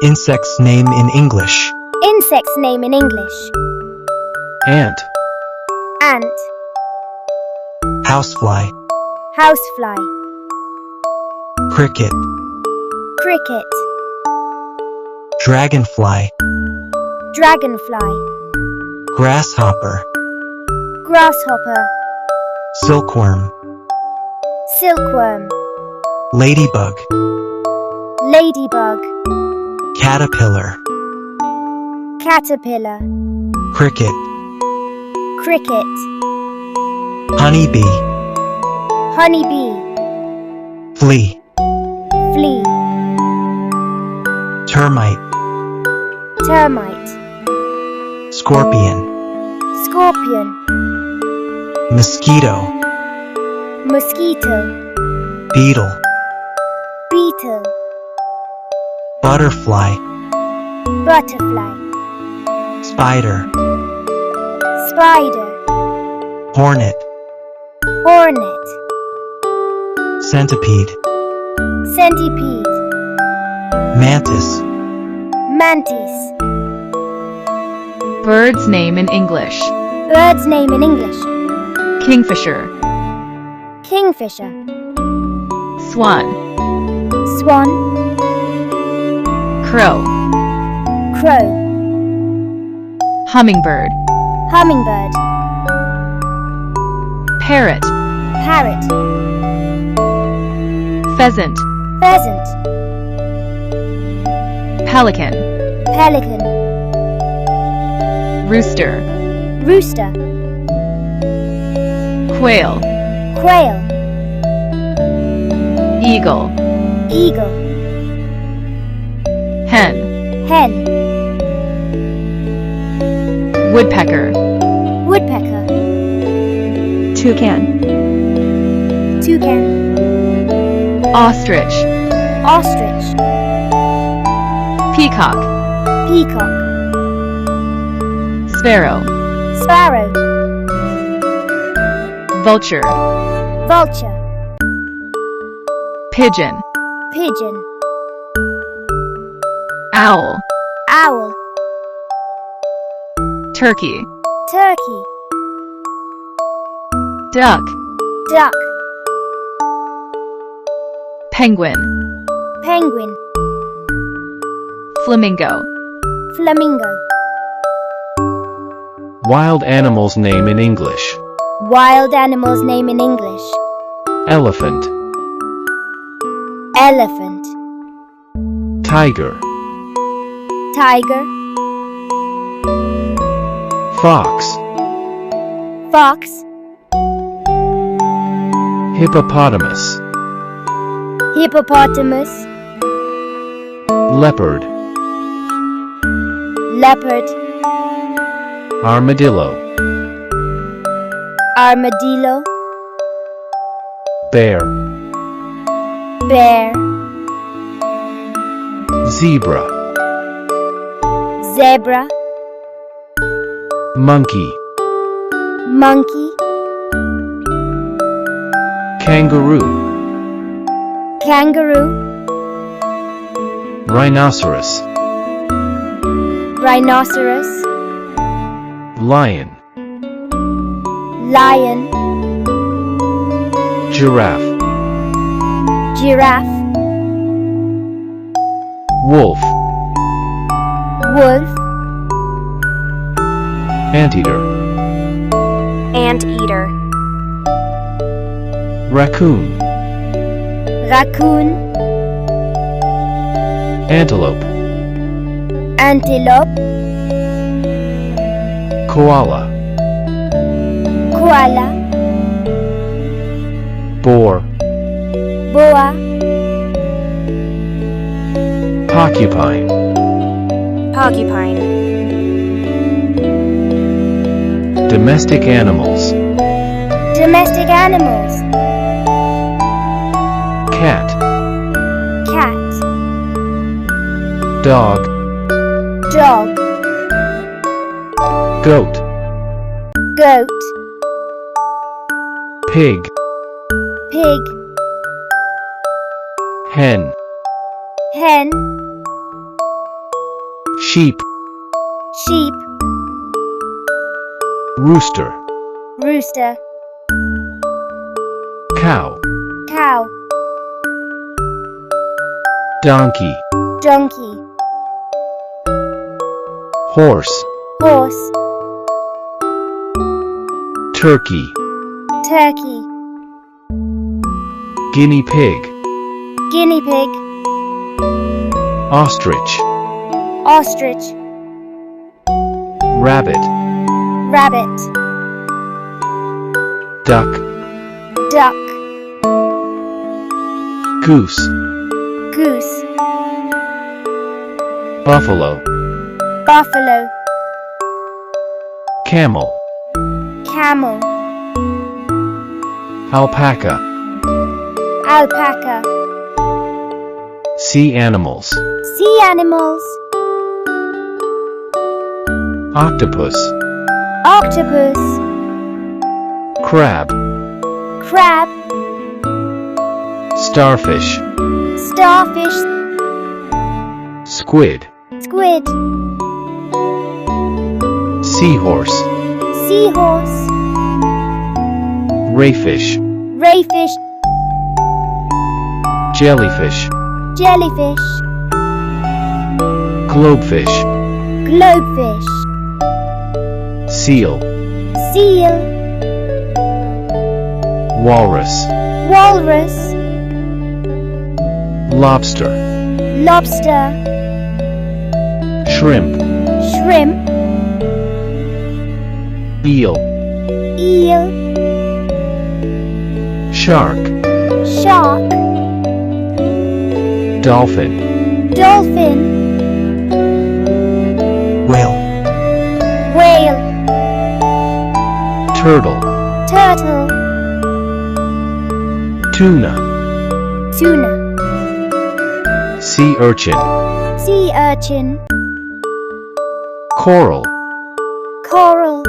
Insect's name in English. Insect's name in English. Ant. Ant. Housefly. Housefly. Cricket. Cricket. Dragonfly. Dragonfly. Grasshopper. Grasshopper. Silkworm. Silkworm. Ladybug. Ladybug. Caterpillar. Caterpillar. Cricket. Cricket. Honeybee. Honeybee. Flea. Flea. Termite. Termite. Scorpion. Scorpion. Mosquito. Mosquito. Beetle. Beetle. Butterfly. Butterfly. Spider. Spider. Hornet. Hornet. Centipede. Centipede. Mantis. Mantis. Bird's name in English. Bird's name in English. Kingfisher. Kingfisher. Swan. Swan. Crow. Crow. Hummingbird. Hummingbird. Parrot. Parrot. Pheasant. Pheasant. Pelican. Pelican. Rooster. Rooster. Quail. Quail. Eagle. Eagle. Hen. Hen. Woodpecker. Woodpecker. Toucan. Toucan. Ostrich. Ostrich. Peacock. Peacock. Sparrow. Sparrow. Vulture. Vulture. Pigeon. Pigeon. Owl. Owl. Turkey. Turkey. Duck. Duck. Penguin. Penguin. Flamingo. Flamingo. Wild animal's name in English. Wild animal's name in English. Elephant. Elephant. Tiger. Tiger. Fox. Fox. Hippopotamus. Hippopotamus. Leopard. Leopard. Armadillo. Armadillo. Bear. Bear. Zebra. Zebra. Monkey. Monkey. Kangaroo. Kangaroo. Rhinoceros. Rhinoceros. Lion. Lion. Giraffe. Giraffe. Wolf. Wolf. Anteater. Anteater. Raccoon. Raccoon. Antelope. Antelope. Koala. Koala. Boar. Boa. Porcupine. Porcupine. Domestic animals. Domestic animals. Cat. Cat. Dog. Dog. Goat. Goat. Pig. Pig. Hen. Hen. sheep, sheep, rooster, rooster, cow, cow, donkey, donkey, horse, horse, turkey, turkey, guinea pig, guinea pig, ostrich, ostrich, rabbit, rabbit, duck, duck, goose, goose, buffalo, buffalo, camel, camel, alpaca, alpaca, sea animals, sea animals, octopus, octopus, crab, crab, starfish, starfish, squid, squid, seahorse, seahorse, rayfish, rayfish, jellyfish, jellyfish, globefish, globefish, seal, seal, walrus, walrus, lobster, lobster, shrimp, shrimp, eel, eel, shark, shark, dolphin, dolphin, whale, whale, turtle, turtle, tuna, tuna, sea urchin, sea urchin, coral, coral,